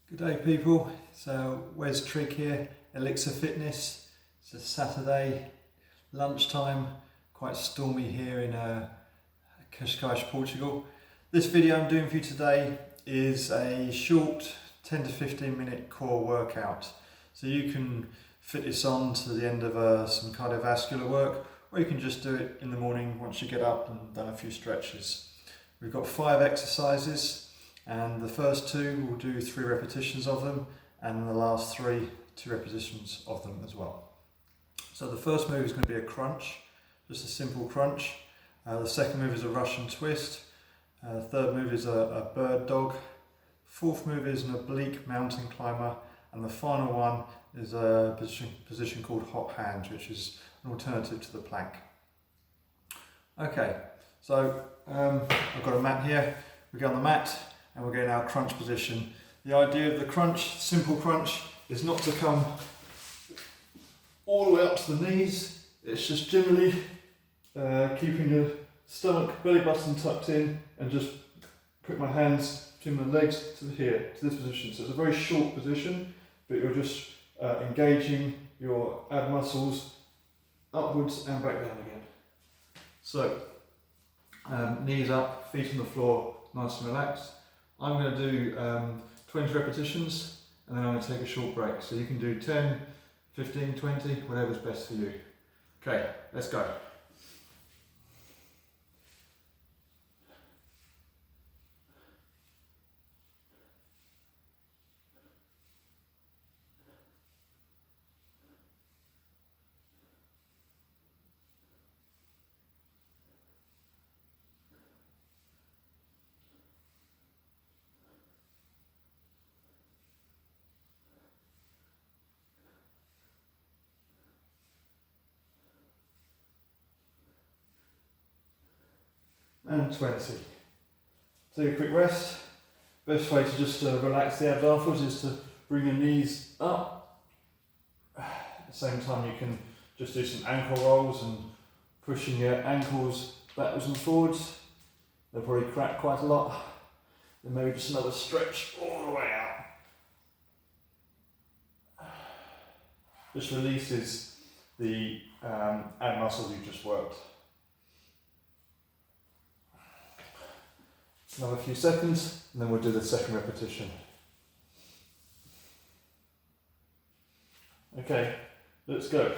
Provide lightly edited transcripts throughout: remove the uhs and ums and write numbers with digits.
Good day people, so Wes Trigg here, Elixir Fitness. It's a Saturday lunchtime, quite stormy here in Cascais, Portugal. This video I'm doing for you today is a short 10 to 15 minute core workout. So you can fit this on to the end of some cardiovascular work, or you can just do it in the morning once you get up and done a few stretches. We've got 5 exercises. And the first 2 we'll do 3 repetitions of them, and the last 3 2 repetitions of them as well. So the first move is going to be a crunch, just a simple crunch. The second move is a Russian twist. The third move is a bird dog. Fourth move is an oblique mountain climber, and the final one is a position called hot hands, which is an alternative to the plank. Okay, so I've got a mat here. We go on the mat and we're getting our crunch position. The idea of the crunch, simple crunch, is not to come all the way up to the knees. It's just generally keeping the stomach, belly button tucked in, and just put my hands between my legs to here, to this position. So it's a very short position, but you're just engaging your ab muscles upwards and back down again. So knees up, feet on the floor, nice and relaxed. I'm going to do 20 repetitions, and then I'm going to take a short break. So you can do 10, 15, 20, whatever's best for you. Okay, let's go. And 20. Take a quick rest. Best way to just relax the abs afterwards is to bring your knees up. At the same time you can just do some ankle rolls and pushing your ankles backwards and forwards. They'll probably crack quite a lot. Then maybe just another stretch all the way out. Just releases the ab muscles you've just worked. Another few seconds, and then we'll do the second repetition. Okay, let's go.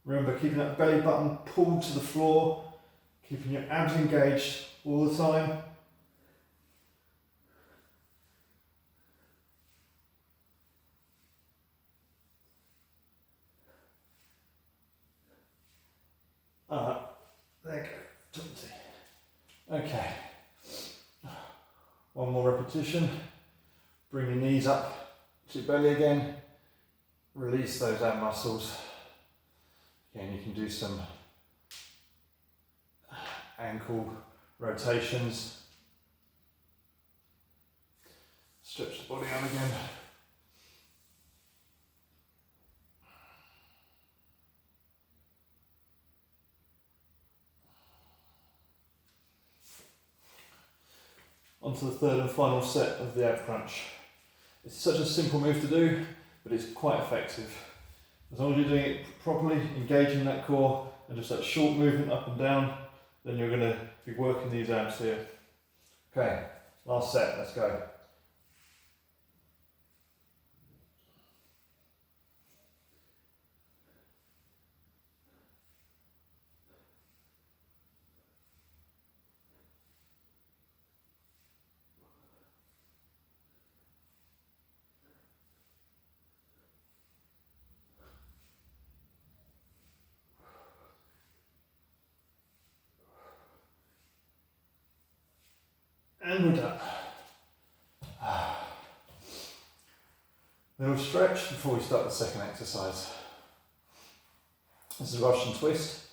Remember, keeping that belly button pulled to the floor, keeping your abs engaged all the time. There you go, 20. Okay, one more repetition. Bring your knees up to your belly again. Release those ab muscles. Again, you can do some ankle rotations. Stretch the body out again. Onto the third and final set of the ab crunch. It's such a simple move to do, but it's quite effective. As long as you're doing it properly, engaging that core, and just that short movement up and down, then you're going to be working these abs here. Okay, last set, let's go. And we're done. Then we'll stretch before we start the second exercise. This is a Russian twist.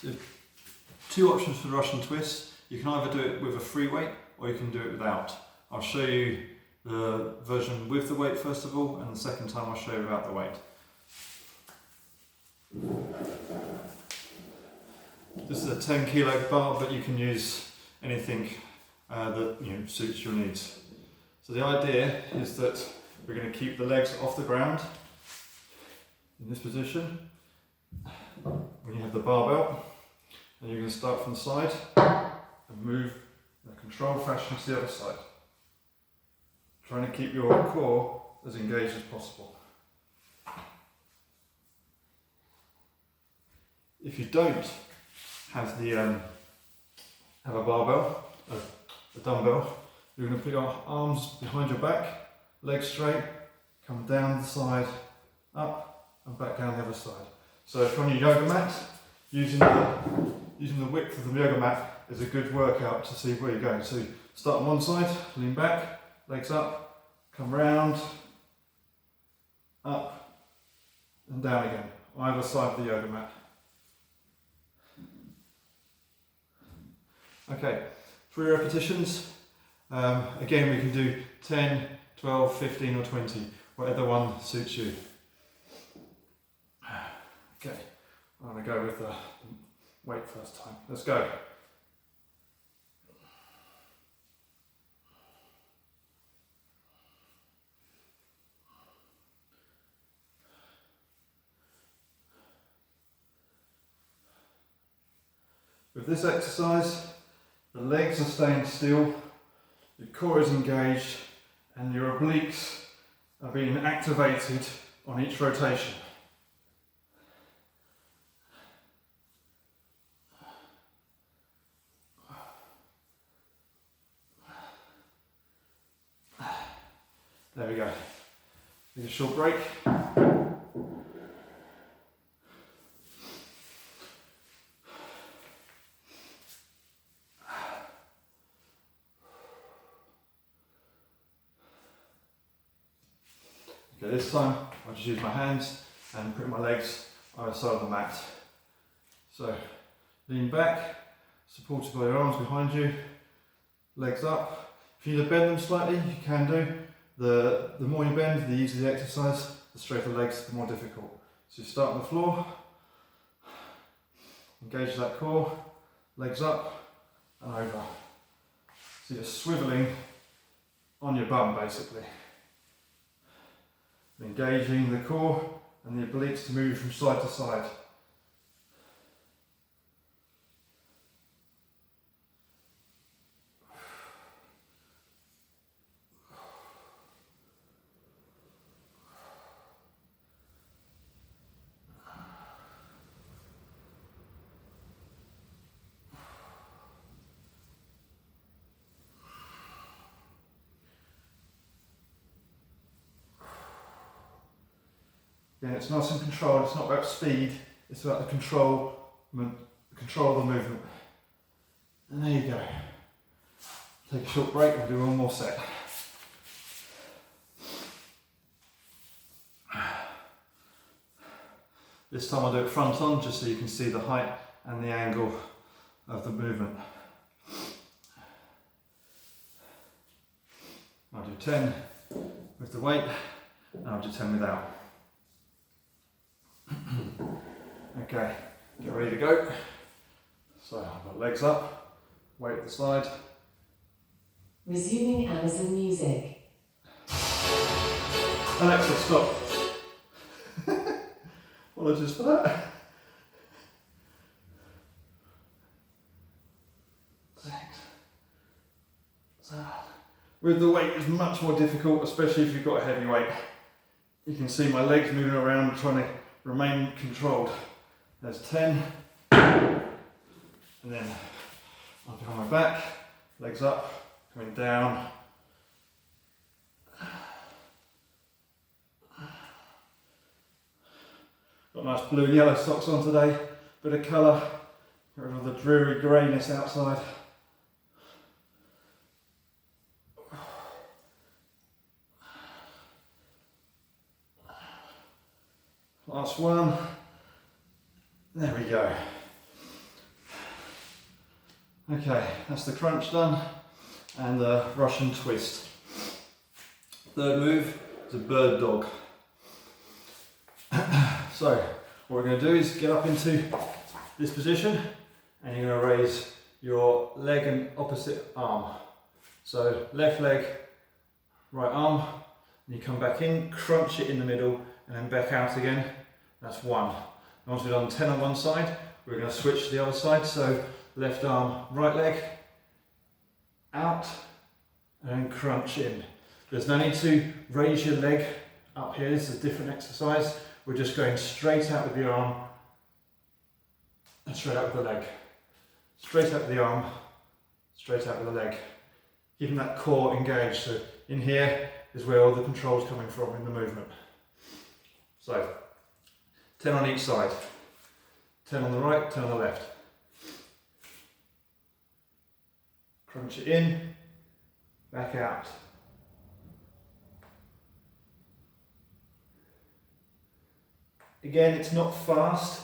So 2 options for the Russian twist. You can either do it with a free weight, or you can do it without. I'll show you the version with the weight first of all, and the second time I'll show you without the weight. This is a 10 kilo bar, but you can use anything that suits your needs. So the idea is that we're going to keep the legs off the ground in this position when you have the barbell, and you're going to start from the side and move in a controlled fashion to the other side, trying to keep your core as engaged as possible. If you don't have a barbell, a dumbbell, you're going to put your arms behind your back, legs straight, come down the side, up and back down the other side. So if on your yoga mat, using the width of the yoga mat is a good workout to see where you're going. So start on one side, lean back, legs up, come round, up and down again, either side of the yoga mat. Okay, 3 repetitions. Again, we can do 10, 12, 15 or 20, whatever one suits you. Okay, I'm going to go with the weight first time. Let's go. With this exercise, the legs are staying still, your core is engaged, and your obliques are being activated on each rotation. There we go. Take a short break. Okay, this time I'll just use my hands and put my legs either side of the mat. So lean back, supported by your arms behind you, legs up. If you need to bend them slightly, you can do. The more you bend, the easier the exercise, the straighter legs, the more difficult. So you start on the floor, engage that core, legs up and over. So you're swiveling on your bum basically. Engaging the core and the obliques to move from side to side. Again, it's nice and controlled, it's not about speed, it's about the control of the movement. And there you go. Take a short break, we'll do one more set. This time I'll do it front on, just so you can see the height and the angle of the movement. I'll do 10 with the weight, and I'll do 10 without. Okay, get ready to go. So I've got legs up, weight at the side. Resuming Amazon Music. Alexa, stop. Apologies for that. Thanks. So, with the weight, it's much more difficult, especially if you've got a heavy weight. You can see my legs moving around, trying to remain controlled. There's 10, and then I'm behind my back, legs up, coming down. Got nice blue and yellow socks on today, bit of colour, get rid of the dreary greyness outside. Last one. There we go. Okay, that's the crunch done. and the Russian twist. Third move is a bird dog. So what we're going to do is get up into this position, and you're going to raise your leg and opposite arm. So left leg, right arm, and you come back in, crunch it in the middle, and then back out again. That's one. Once we've done 10 on one side, we're going to switch to the other side. So left arm, right leg, out, and then crunch in. There's no need to raise your leg up here. This is a different exercise. We're just going straight out with the arm and straight out with the leg. Straight out with the arm, straight out with the leg. Keeping that core engaged. So in here is where all the control's coming from in the movement. So 10 on each side. 10 on the right, 10 on the left. Crunch it in, back out. Again, it's not fast,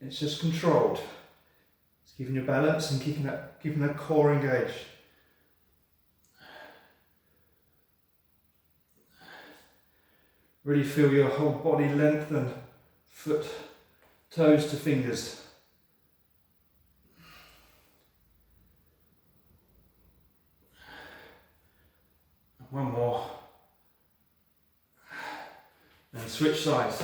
it's just controlled. It's keeping your balance and keeping that core engaged. Really feel your whole body lengthen, foot, toes to fingers. One more. And switch sides.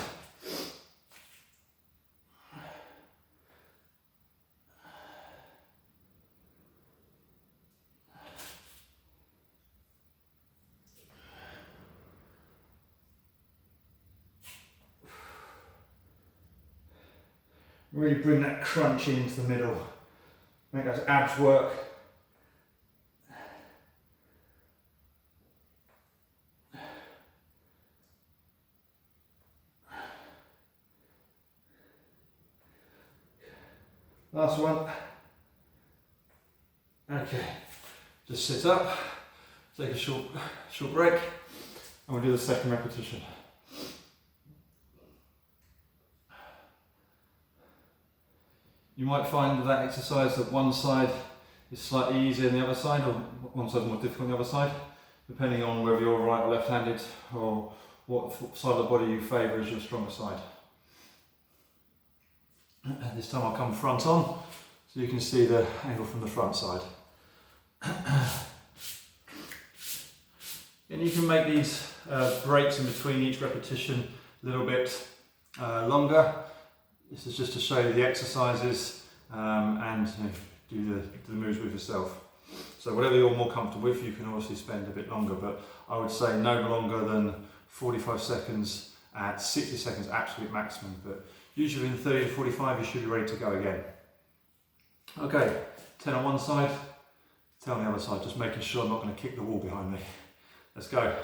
Really bring that crunch into the middle. Make those abs work. Last one. Okay, just sit up, take a short break, and we'll do the second repetition. You might find that exercise that one side is slightly easier than the other side, or one side is more difficult than the other side, depending on whether you're right or left-handed, or what side of the body you favour as your stronger side. And this time I'll come front on, so you can see the angle from the front side. And you can make these breaks in between each repetition a little bit longer. This is just to show you the exercises and do the moves with yourself. So whatever you're more comfortable with, you can obviously spend a bit longer, but I would say no longer than 45 seconds at 60 seconds absolute maximum, but usually in 30 to 45 you should be ready to go again. Okay, 10 on one side, 10 on the other side, just making sure I'm not going to kick the wall behind me. Let's go.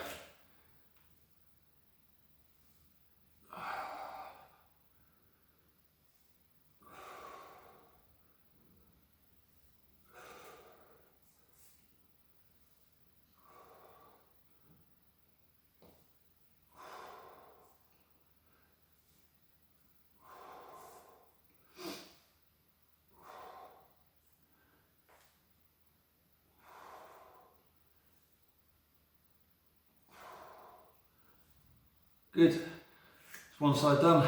Good. It's one side done.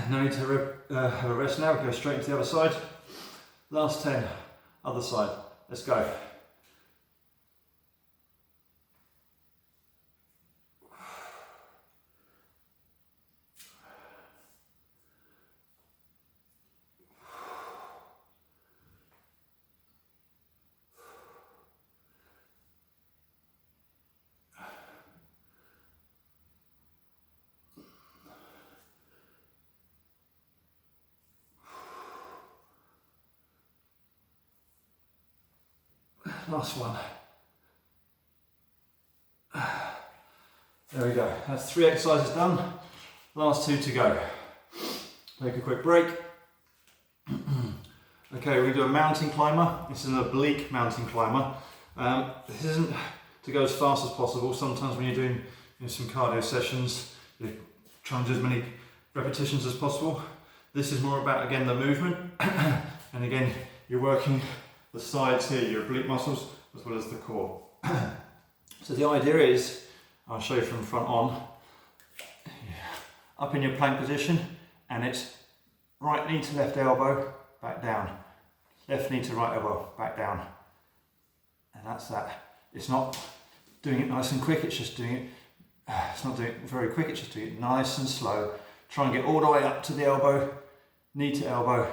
No need to have a rest now. Go straight into the other side. Last 10. Other side. Let's go. Last one. There we go. That's 3 exercises done. Last 2 to go. Take a quick break. Okay, we're going to do a mountain climber. This is an oblique mountain climber. This isn't to go as fast as possible. Sometimes when you're doing some cardio sessions, you're trying to do as many repetitions as possible. This is more about, again, the movement. And again, you're working the sides here, your oblique muscles, as well as the core. So the idea is, I'll show you from front on, up in your plank position, and it's right knee to left elbow, back down. Left knee to right elbow, back down. And that's that. It's not doing it nice and quick, it's just doing it, it's not doing it very quick, it's just doing it nice and slow. Try and get all the way up to the elbow, knee to elbow,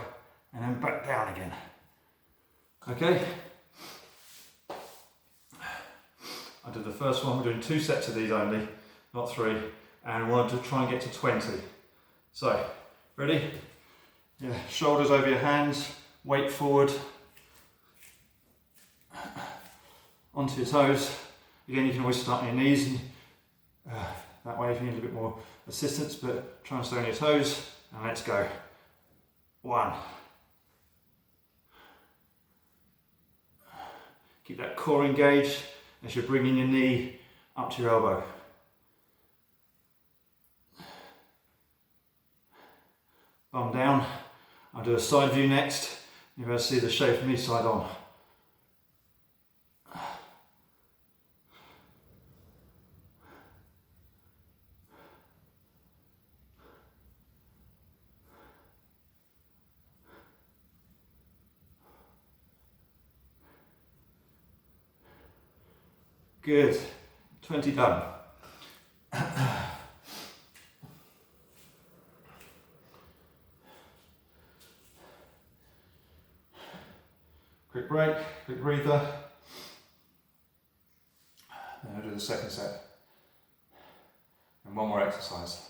and then back down again. Okay? I did the first one, we're doing 2 sets of these only, not 3, and we wanted to try and get to 20. So, ready? Yeah, shoulders over your hands, weight forward, onto your toes. Again, you can always start on your knees, and that way if you need a bit more assistance, but try and stay on your toes, and let's go. 1. Keep that core engaged as you're bringing your knee up to your elbow. Bum down. I'll do a side view next. You're going to see the shape from each side on. Good. 20 done. Quick break, quick breather. Then I'll do the second set. And one more exercise.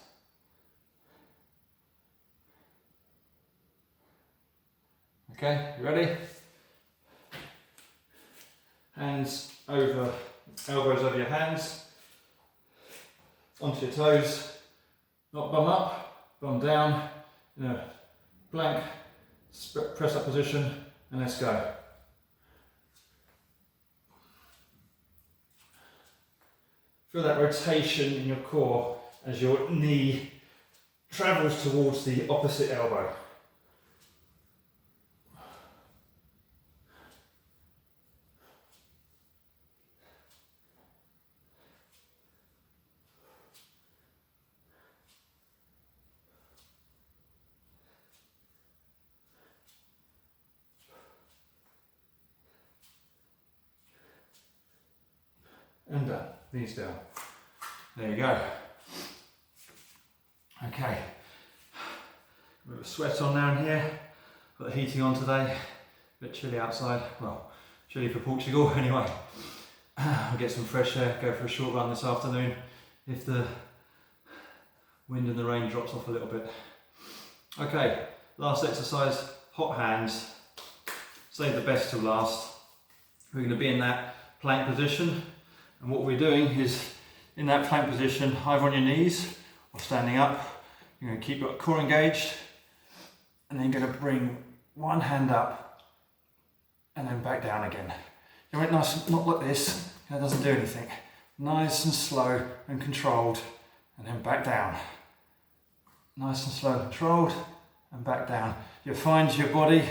Okay, you ready? Hands over, elbows over your hands, onto your toes, not bum up, bum down, in a plank, press up position, and let's go. Feel that rotation in your core as your knee travels towards the opposite elbow. And done. Knees down. There you go. Okay. A bit of sweat on down here. Got the heating on today. A bit chilly outside. Well, chilly for Portugal anyway. I'll get some fresh air, go for a short run this afternoon if the wind and the rain drops off a little bit. Okay, last exercise, hot hands. Save the best till last. We're going to be in that plank position. And what we're doing is, in that plank position, either on your knees or standing up, you're going to keep your core engaged, and then you're going to bring one hand up and then back down again. You want it nice, not like this, that doesn't do anything. Nice and slow and controlled, and then back down. Nice and slow and controlled, and back down. You'll find your body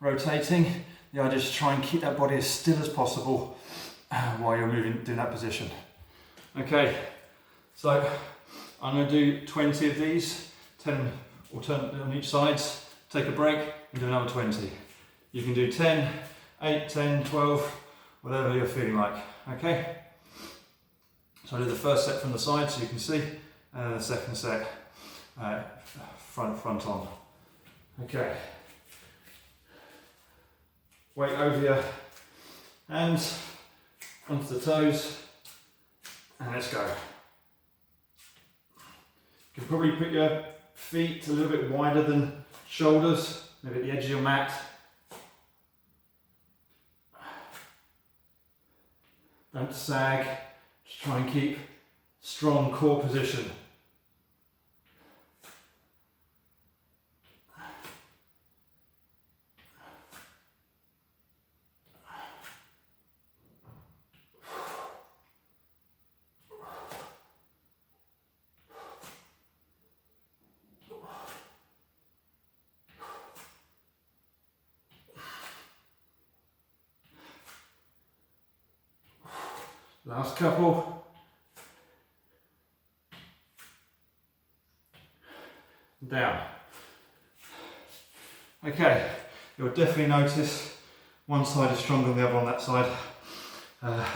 rotating. The idea is to try and keep that body as still as possible while you're moving, doing that position. Okay, so I'm going to do 20 of these, 10 alternately on each side, take a break and do another 20. You can do 10, 8, 10, 12, whatever you're feeling like, okay? So I'll do the first set from the side so you can see, and the second set front on. Okay. Weight over your hands, onto the toes, and let's go. You can probably put your feet a little bit wider than shoulders, maybe at the edge of your mat. Don't sag, just try and keep strong core position. Last couple. Down. Okay, you'll definitely notice one side is stronger than the other on that side. I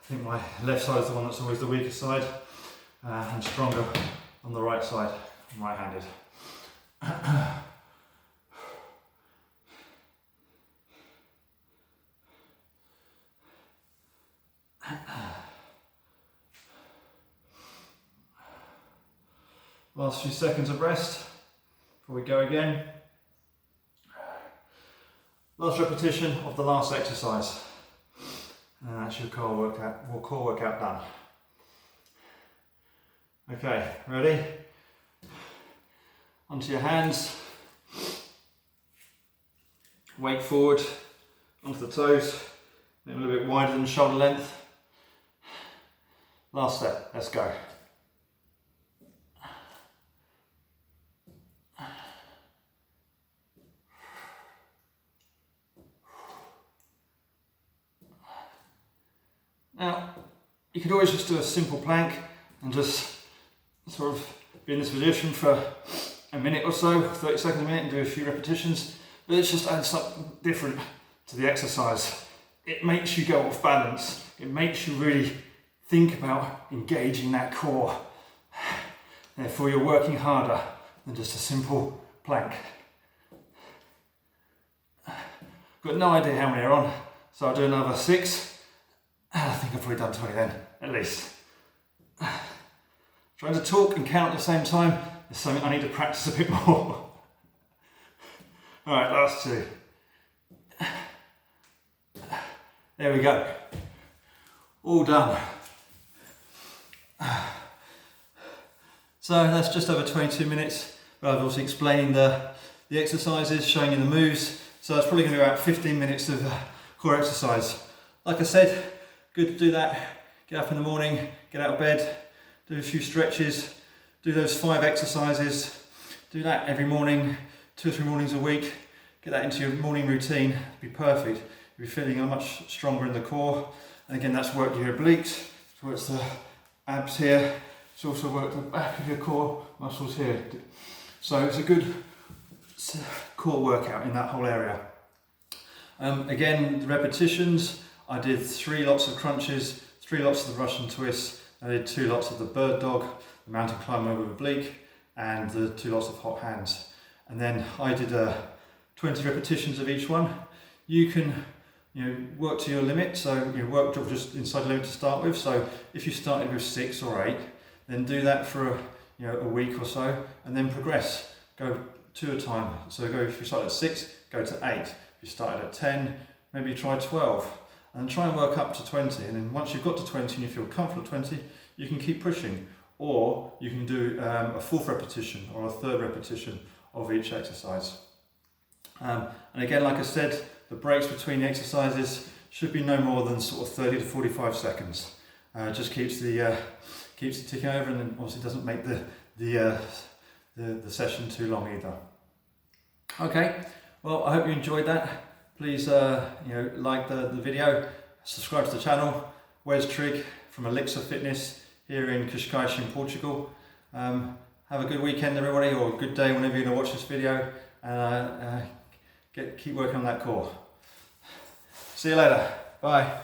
think my left side is the one that's always the weaker side, and stronger on the right side, right-handed. Last few seconds of rest before we go again. Last repetition of the last exercise. And that's your core workout done. Okay, ready? Onto your hands. Weight forward, onto the toes. A little bit wider than shoulder length. Last set, let's go. Now, you could always just do a simple plank and just sort of be in this position for a minute or so, 30 seconds a minute, and do a few repetitions, but it just adds something different to the exercise. It makes you go off balance. It makes you really think about engaging that core. Therefore, you're working harder than just a simple plank. Got no idea how many are on, so I'll do another 6. I think I've probably done 20 then, at least. Trying to talk and count at the same time is something I need to practice a bit more. Alright, last 2. There we go. All done. So that's just over 22 minutes, but I've also explained the exercises, showing you the moves. So that's probably going to be about 15 minutes of core exercise. Like I said, good to do that. Get up in the morning, get out of bed, do a few stretches, do those 5 exercises. Do that every morning, 2 or 3 mornings a week. Get that into your morning routine, be perfect. You'll be feeling much stronger in the core. And again, that's worked your obliques, it's worked the abs here. It's also worked the back of your core muscles here. So it's a good core workout in that whole area. Again, the repetitions, I did 3 lots of crunches, 3 lots of the Russian twist, I did 2 lots of the bird dog, the mountain climber with oblique, and the 2 lots of hot hands. And then I did 20 repetitions of each one. You can work to your limit, so work just inside the limit to start with. So if you started with 6 or 8, then do that for a week or so, and then progress. Go 2 at a time. So if you start at 6, go to 8. If you started at 10, maybe try 12. And try and work up to 20, and then once you've got to 20 and you feel comfortable at 20, you can keep pushing. Or you can do a 4th repetition or a 3rd repetition of each exercise. And again, like I said, the breaks between the exercises should be no more than sort of 30 to 45 seconds. Just keeps it ticking over, and then obviously doesn't make the session too long either. Okay, well, I hope you enjoyed that. Please like the video, subscribe to the channel. Wes Trig from Oblique Fitness here in Cascais in Portugal. Have a good weekend everybody, or a good day whenever you're going to watch this video, and keep working on that core. See you later, bye.